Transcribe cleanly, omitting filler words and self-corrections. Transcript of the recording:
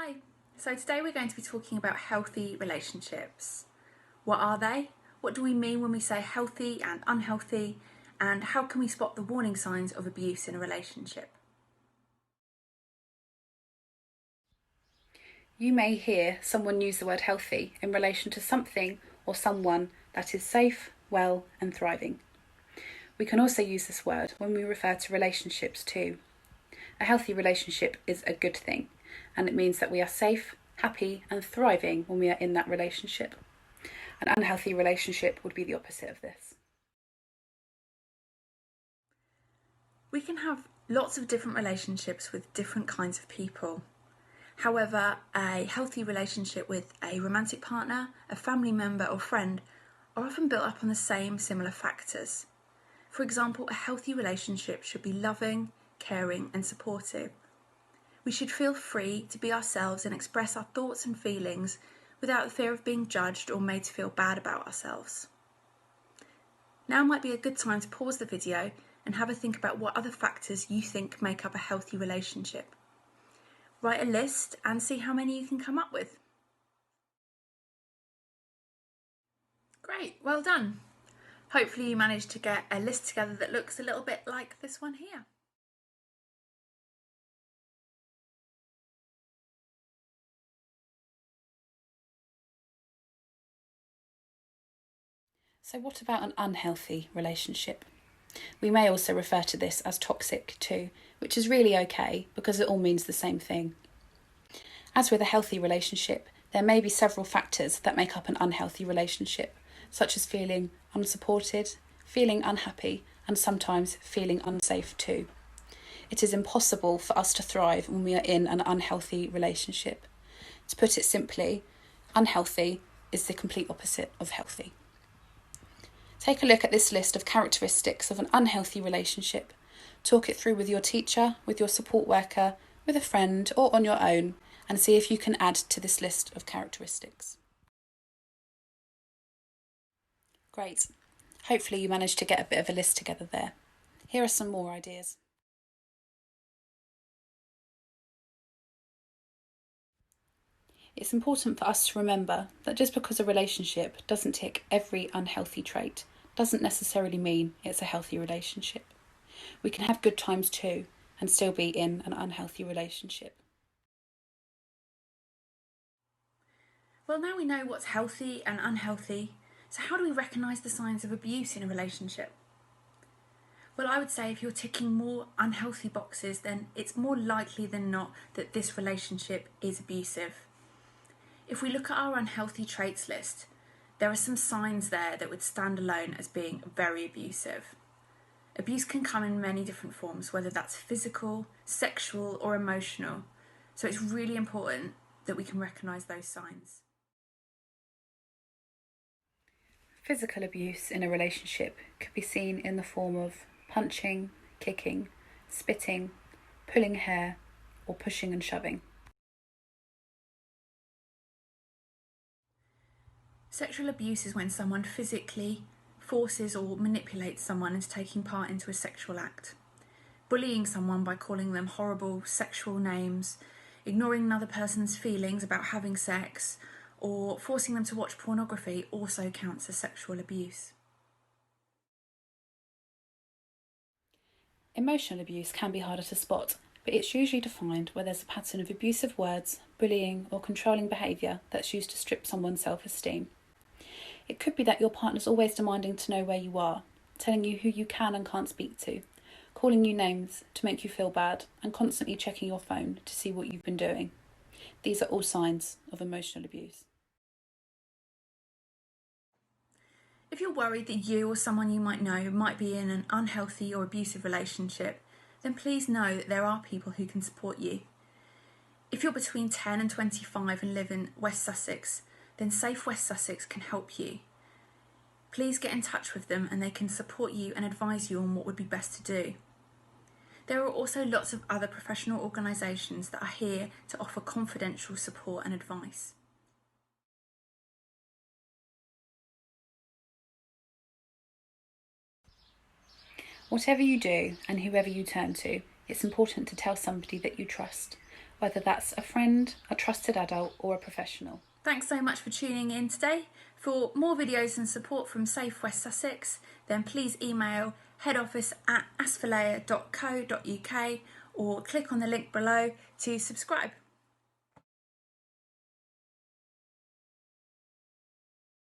Hi, so today we're going to be talking about healthy relationships. What are they? What do we mean when we say healthy and unhealthy? And how can we spot the warning signs of abuse in a relationship? You may hear someone use the word healthy in relation to something or someone that is safe, well, and thriving. We can also use this word when we refer to relationships too. A healthy relationship is a good thing, and it means that we are safe, happy, and thriving when we are in that relationship. An unhealthy relationship would be the opposite of this. We can have lots of different relationships with different kinds of people. However, a healthy relationship with a romantic partner, a family member, or friend are often built up on the same similar factors. For example, a healthy relationship should be loving, caring, and supportive. We should feel free to be ourselves and express our thoughts and feelings without the fear of being judged or made to feel bad about ourselves. Now might be a good time to pause the video and have a think about what other factors you think make up a healthy relationship. Write a list and see how many you can come up with. Great, well done. Hopefully you managed to get a list together that looks a little bit like this one here. So what about an unhealthy relationship? We may also refer to this as toxic too, which is really okay because it all means the same thing. As with a healthy relationship, there may be several factors that make up an unhealthy relationship, such as feeling unsupported, feeling unhappy, and sometimes feeling unsafe too. It is impossible for us to thrive when we are in an unhealthy relationship. To put it simply, unhealthy is the complete opposite of healthy. Take a look at this list of characteristics of an unhealthy relationship. Talk it through with your teacher, with your support worker, with a friend, or on your own, and see if you can add to this list of characteristics. Great. Hopefully you managed to get a bit of a list together there. Here are some more ideas. It's important for us to remember that just because a relationship doesn't tick every unhealthy trait doesn't necessarily mean it's a healthy relationship. We can have good times too and still be in an unhealthy relationship. Well, now we know what's healthy and unhealthy, so how do we recognise the signs of abuse in a relationship? Well, I would say if you're ticking more unhealthy boxes, then it's more likely than not that this relationship is abusive. If we look at our unhealthy traits list, there are some signs there that would stand alone as being very abusive. Abuse can come in many different forms, whether that's physical, sexual, or emotional. So it's really important that we can recognise those signs. Physical abuse in a relationship could be seen in the form of punching, kicking, spitting, pulling hair, or pushing and shoving. Sexual abuse is when someone physically forces or manipulates someone into taking part into a sexual act. Bullying someone by calling them horrible sexual names, ignoring another person's feelings about having sex, or forcing them to watch pornography also counts as sexual abuse. Emotional abuse can be harder to spot, but it's usually defined where there's a pattern of abusive words, bullying, or controlling behaviour that's used to strip someone's self-esteem. It could be that your partner's always demanding to know where you are, telling you who you can and can't speak to, calling you names to make you feel bad, and constantly checking your phone to see what you've been doing. These are all signs of emotional abuse. If you're worried that you or someone you might know might be in an unhealthy or abusive relationship, then please know that there are people who can support you. If you're between 10 and 25 and live in West Sussex, then Safe West Sussex can help you. Please get in touch with them and they can support you and advise you on what would be best to do. There are also lots of other professional organisations that are here to offer confidential support and advice. Whatever you do and whoever you turn to, it's important to tell somebody that you trust. whether that's a friend, a trusted adult, or a professional. Thanks so much for tuning in today. For more videos and support from Safe West Sussex, then please email headoffice@asfalea.co.uk or click on the link below to subscribe.